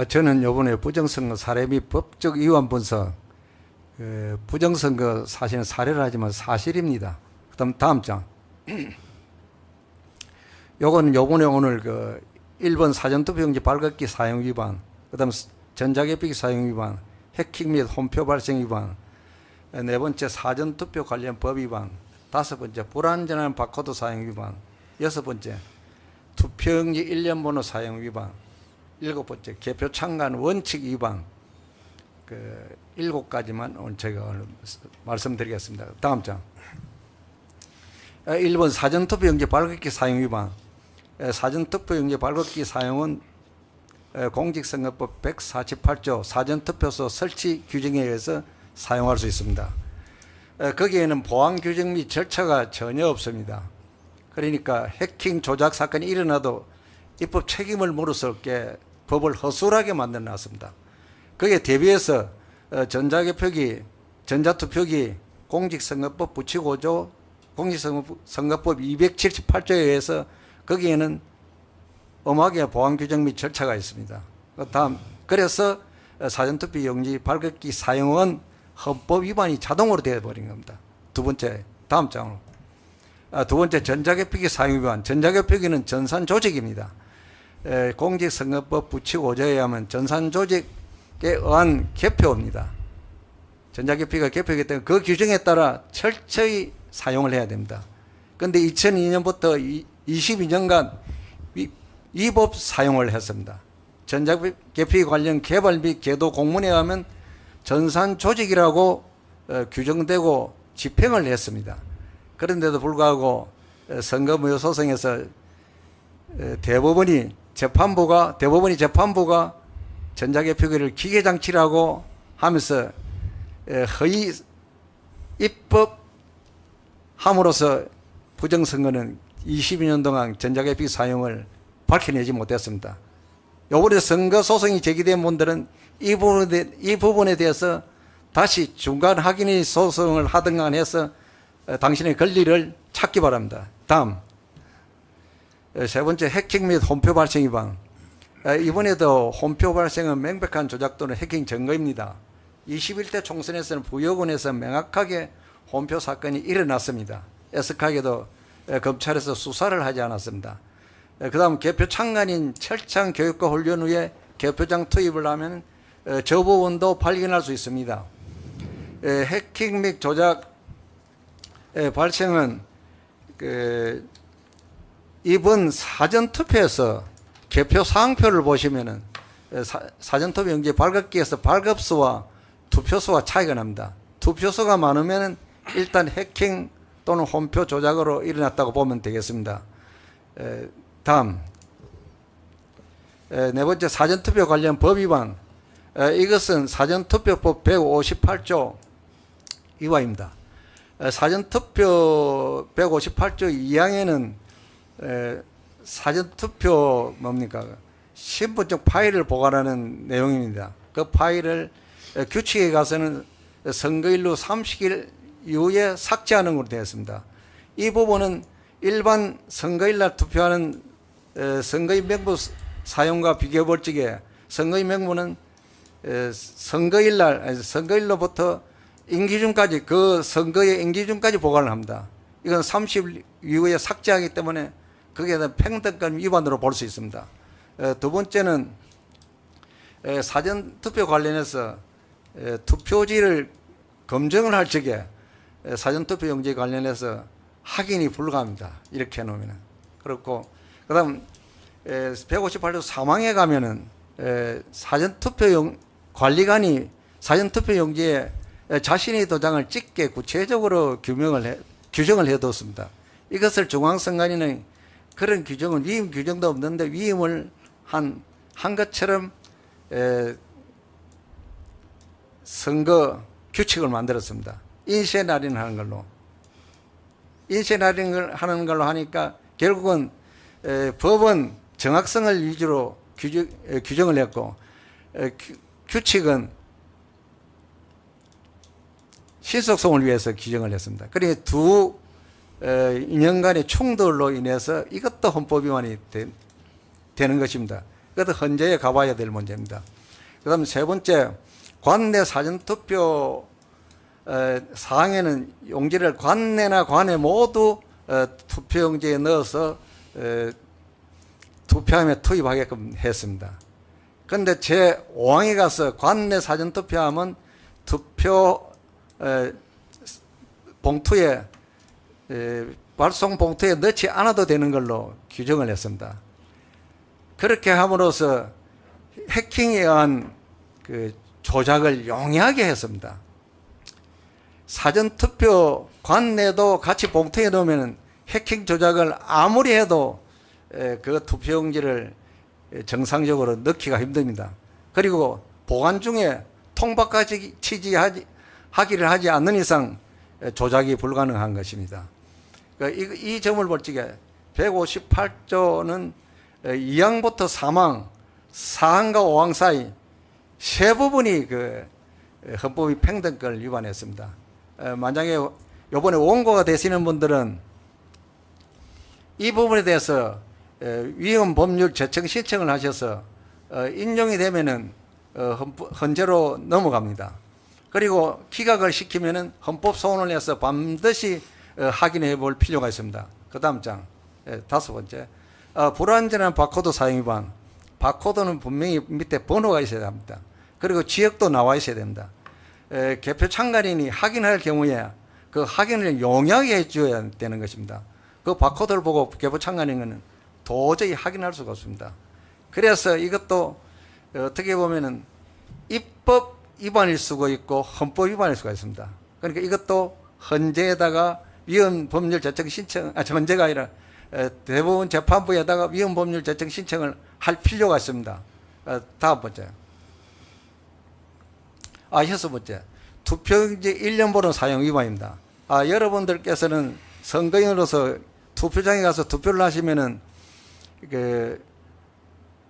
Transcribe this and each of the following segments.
저는 이번에 부정선거 사례 및 법적 위반 분석, 부정선거 사실은 사례를 하지만 사실입니다. 그다음 다음 장. 요거는 요번에 오늘 1번 사전투표용지 발급기 사용 위반, 그다음 전자개표기 사용 위반, 해킹 및 홈표 발생 위반, 네 번째 사전투표 관련 법 위반, 다섯 번째 불완전한 바코드 사용 위반, 여섯 번째 투표용지 일련 번호 사용 위반, 일곱 번째 개표 참관 원칙 위반. 일곱 가지만 오늘 제가 오늘 말씀드리겠습니다. 다음 장. 1번 사전투표용지 발급기 사용 위반. 사전투표용지 발급기 사용은 공직선거법 148조 사전투표소 설치 규정에 의해서 사용할 수 있습니다. 거기에는 보안 규정 및 절차가 전혀 없습니다. 그러니까 해킹 조작 사건이 일어나도 입법 책임을 물을 수 없게 법을 허술하게 만들어 놨습니다. 거기에 대비해서 전자개표기, 전자투표기, 공직선거법 부75조, 공직선거법 278조에 의해서 거기에는 엄하게 보안 규정 및 절차가 있습니다. 다음, 그래서 사전투표용지 발급기 사용은 헌법 위반이 자동으로 되어버린 겁니다. 두 번째, 다음 장으로. 두 번째, 전자개표기 사용 위반. 전자개표기는 전산조직입니다. 공직선거법 부75조에 의하면 전산조직에 의한 개표입니다. 전자개표기가 개표이기 때문에 그 규정에 따라 철저히 사용을 해야 됩니다. 그런데 2002년부터 22년간 위법 사용을 했습니다. 전자개표기 관련 개발 및 계도 공문에 의하면 전산조직이라고 규정되고 집행을 했습니다. 그런데도 불구하고 선거무효소송에서 대법원이 재판부가 전자개표기를 기계장치라고 하면서 허위 입법함으로써 부정선거는 22년 동안 전자개표기 사용을 밝혀내지 못했습니다. 요번에 선거소송이 제기된 분들은 이 부분에 대해서 다시 중간 확인의 소송을 하든가 해서 당신의 권리를 찾기 바랍니다. 다음, 세 번째, 해킹 및 홈표 발생 위반. 이번에도 홈표 발생은 명백한 조작 또는 해킹 증거입니다. 21대 총선에서는 부여군에서 명확하게 홈표 사건이 일어났습니다. 애석하게도 검찰에서 수사를 하지 않았습니다. 그 다음, 개표 참관인 철저한 교육과 훈련 후에 개표장 투입을 하면 저 부분도 발견할 수 있습니다. 해킹 및 조작 발생은 이번 사전투표에서 개표 사항표를 보시면은 사전투표 용지 발급기에서 발급수와 투표수와 차이가 납니다. 투표수가 많으면 일단 해킹 또는 홈표 조작으로 일어났다고 보면 되겠습니다. 다음, 네 번째, 사전투표 관련 법 위반. 이것은 사전투표법 158조 위반입니다. 사전투표 158조 2항에는 사전투표 신분증 파일을 보관하는 내용입니다. 그 파일을 규칙에 가서는 선거일로 30일 이후에 삭제하는 것으로 되어 있습니다. 이 부분은 일반 선거일날 투표하는 선거인 명부 사용과 비교 볼 적에 선거인 명부는 선거일로부터 인기준까지 그 선거의 인기준까지 보관을 합니다. 이건 30일 이후에 삭제하기 때문에 거기에 대한 평등권 위반으로 볼 수 있습니다. 두 번째는 사전투표 관련해서 투표지를 검증을 할 적에 사전투표 용지 관련해서 확인이 불가합니다. 이렇게 해놓으면. 그렇고, 그 다음 158조 3항에 가면은 사전투표 관리관이 사전투표 용지에 자신의 도장을 찍게 구체적으로 규정을 해뒀습니다. 이것을 중앙선관위는 그런 규정은 위임 규정도 없는데 위임을 한 것처럼 선거 규칙을 만들었습니다. 인쇄날인 하는 걸로. 인쇄날인을 하는 걸로 하니까 결국은 법은 정확성을 위주로 규정을 했고 규칙은 신속성을 위해서 규정을 했습니다. 그러니까 두 인연 간의 충돌로 인해서 이것도 헌법 위반이 되는 것입니다. 그것도 헌재에 가봐야 될 문제입니다. 그 다음에 세 번째, 관내 사전투표 사항에는 용지를 관내나 관내 모두 투표용지에 넣어서 투표함에 투입하게끔 했습니다. 그런데 제 5항에 가서 관내 사전투표함은 투표 봉투에 발송 봉투에 넣지 않아도 되는 걸로 규정을 했습니다. 그렇게 함으로써 해킹에 의한 그 조작을 용이하게 했습니다. 사전투표 관내도 같이 봉투에 넣으면 해킹 조작을 아무리 해도 그 투표용지를 정상적으로 넣기가 힘듭니다. 그리고 보관 중에 통박까지 하기를 하지 않는 이상 조작이 불가능한 것입니다. 이 점을 볼 적에 158조는 2항부터 3항, 4항과 5항 사이 세 부분이 그 헌법의 평등권을 위반했습니다. 만약에 이번에 원고가 되시는 분들은 이 부분에 대해서 위헌 법률 제청 신청을 하셔서 인용이 되면은 헌재로 넘어갑니다. 그리고 기각을 시키면은 헌법 소원을 해서 반드시 확인해 볼 필요가 있습니다. 그 다음 장, 다섯 번째, 불완전한 바코드 사용 위반. 바코드는 분명히 밑에 번호가 있어야 합니다. 그리고 지역도 나와 있어야 됩니다. 개표 참관인이 확인할 경우에 그 확인을 용이하게 해줘야 되는 것입니다. 그 바코드를 보고 개표 참관인은 도저히 확인할 수가 없습니다. 그래서 이것도 어떻게 보면은 입법 위반일 수가 있고 헌법 위반일 수가 있습니다. 그러니까 이것도 헌재에다가 위헌 법률 제청 신청, 헌재가 아니라 대법원 재판부에다가 위헌 법률 제청 신청을 할 필요가 있습니다. 다음 번째. 여섯 번째. 투표용지 1년 번호 사용 위반입니다. 여러분들께서는 선거인으로서 투표장에 가서 투표를 하시면은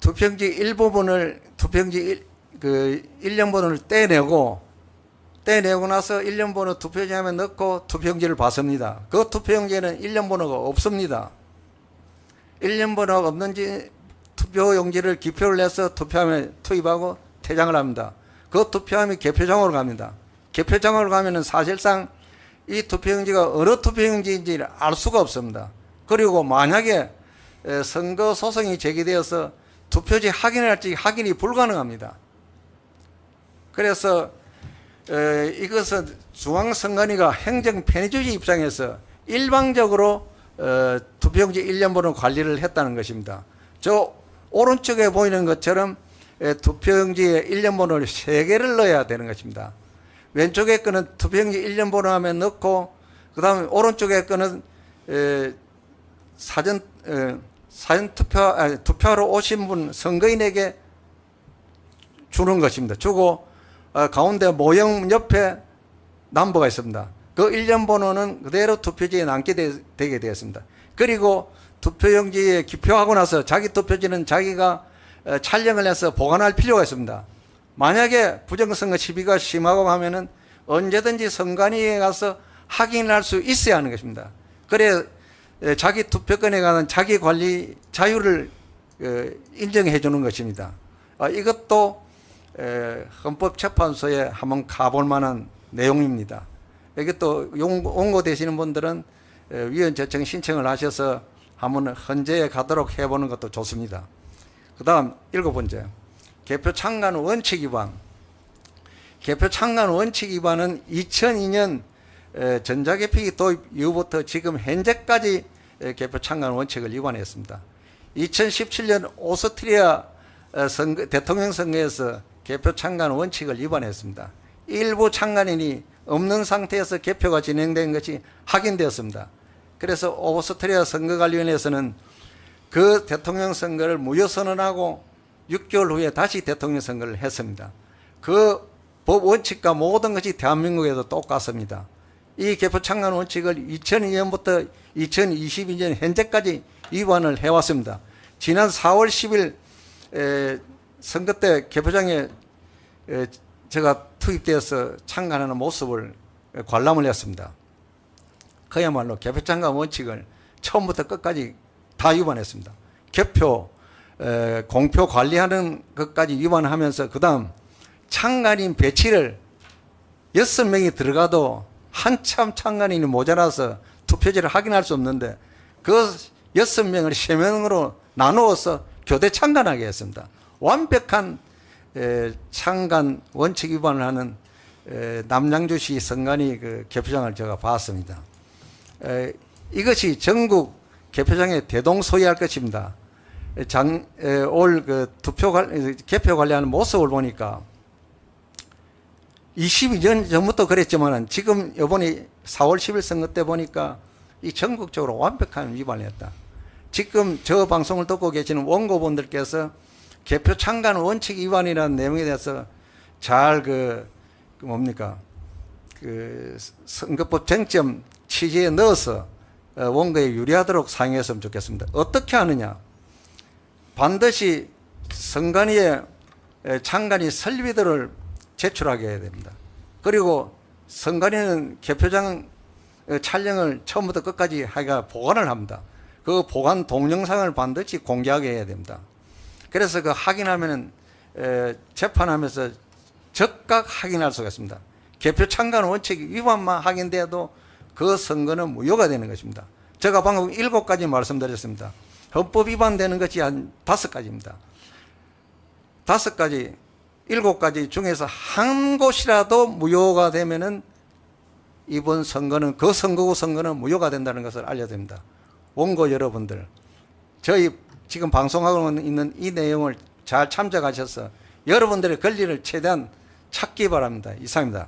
투표용지 일부분을 투표용지 1년 번호를 떼내고 나서 1년 번호 투표용지에 넣고 투표용지를 받습니다. 그 투표용지에는 1년 번호가 없습니다. 1년 번호가 없는지 투표용지를 기표를 내서 투표함에 투입하고 퇴장을 합니다. 그 투표함이 개표장으로 갑니다. 개표장으로 가면은 사실상 이 투표용지가 어느 투표용지인지 알 수가 없습니다. 그리고 만약에 선거 소송이 제기되어서 투표지 확인할지 확인이 불가능합니다. 그래서 이것은 중앙선관위가 행정 편의주의 입장에서 일방적으로 투표용지 1년 번호 관리를 했다는 것입니다. 저 오른쪽에 보이는 것처럼 투표용지에 1년 번호를 3개를 넣어야 되는 것입니다. 왼쪽에 거는 투표용지 1년 번호 하면 넣고, 그 다음에 오른쪽에 거는 투표하러 오신 분 선거인에게 주는 것입니다. 주고 가운데 모형 옆에 넘버가 있습니다. 그 1년 번호는 그대로 투표지에 남게 되게 되었습니다. 그리고 투표용지에 기표하고 나서 자기 투표지는 자기가 촬영을 해서 보관할 필요가 있습니다. 만약에 부정선거 시비가 심하고 하면은 언제든지 선관위에 가서 확인할 수 있어야 하는 것입니다. 그래 자기 투표권에 관한 자기 관리 자유를 인정해 주는 것입니다. 이것도 헌법재판소에 한번 가볼 만한 내용입니다. 이것도 원고 되시는 분들은 위헌 제청 신청을 하셔서 한번 헌재에 가도록 해보는 것도 좋습니다. 그 다음 7번째, 개표 참관 원칙 위반. 개표 참관 원칙 위반은 2002년 전자개표기 도입 이후부터 지금 현재까지 개표 참관 원칙을 위반했습니다. 2017년 오스트리아 대통령 선거에서 개표 참관 원칙을 위반했습니다. 일부 참관인이 없는 상태에서 개표가 진행된 것이 확인되었습니다. 그래서 오스트리아 선거관리위원회에서는 그 대통령 선거를 무효선언하고 6개월 후에 다시 대통령 선거를 했습니다. 그 법 원칙과 모든 것이 대한민국에도 똑같습니다. 이 개표 참관 원칙을 2002년부터 2022년 현재까지 위반을 해왔습니다. 지난 4월 10일 선거 때 개표장에 제가 투입되어서 참관하는 모습을 관람을 했습니다. 그야말로 개표 참관 원칙을 처음부터 끝까지 다 위반했습니다. 개표, 공표 관리하는 것까지 위반하면서 그다음 참관인 배치를 6명이 들어가도 한참 참관인이 모자라서 투표지를 확인할 수 없는데 그 6명을 3명으로 나누어서 교대 참관하게 했습니다. 완벽한 참관 원칙 위반을 하는 남양주시 선관위 그 개표장을 제가 봤습니다. 이것이 전국 개표장에 대동소이할 것입니다. 올 그 개표 관리하는 모습을 보니까 22년 전부터 그랬지만 지금 이번에 4월 10일 선거 때 보니까 이 전국적으로 완벽한 위반을 했다. 지금 저 방송을 듣고 계시는 원고분들께서 개표 참관 원칙 위반이라는 내용에 대해서 잘 뭡니까 선거법 쟁점 취지에 넣어서 원고에 유리하도록 사용했으면 좋겠습니다. 어떻게 하느냐? 반드시 선관위에 참관위 설비들을 제출하게 해야 됩니다. 그리고 선관위는 개표장 촬영을 처음부터 끝까지 하기가 보관을 합니다. 그 보관 동영상을 반드시 공개하게 해야 됩니다. 그래서 그 확인하면은 재판하면서 즉각 확인할 수가 있습니다. 개표 참관 원칙 위반만 확인돼도 그 선거는 무효가 되는 것입니다. 제가 방금 7가지 말씀드렸습니다. 헌법 위반되는 것이 한 5가지입니다. 5가지, 7가지 중에서 한 곳이라도 무효가 되면은 이번 선거는 그 선거구 선거는 무효가 된다는 것을 알려드립니다. 원고 여러분들, 저희 지금 방송하고 있는 이 내용을 잘 참작하셔서 여러분들의 권리를 최대한 찾기 바랍니다. 이상입니다.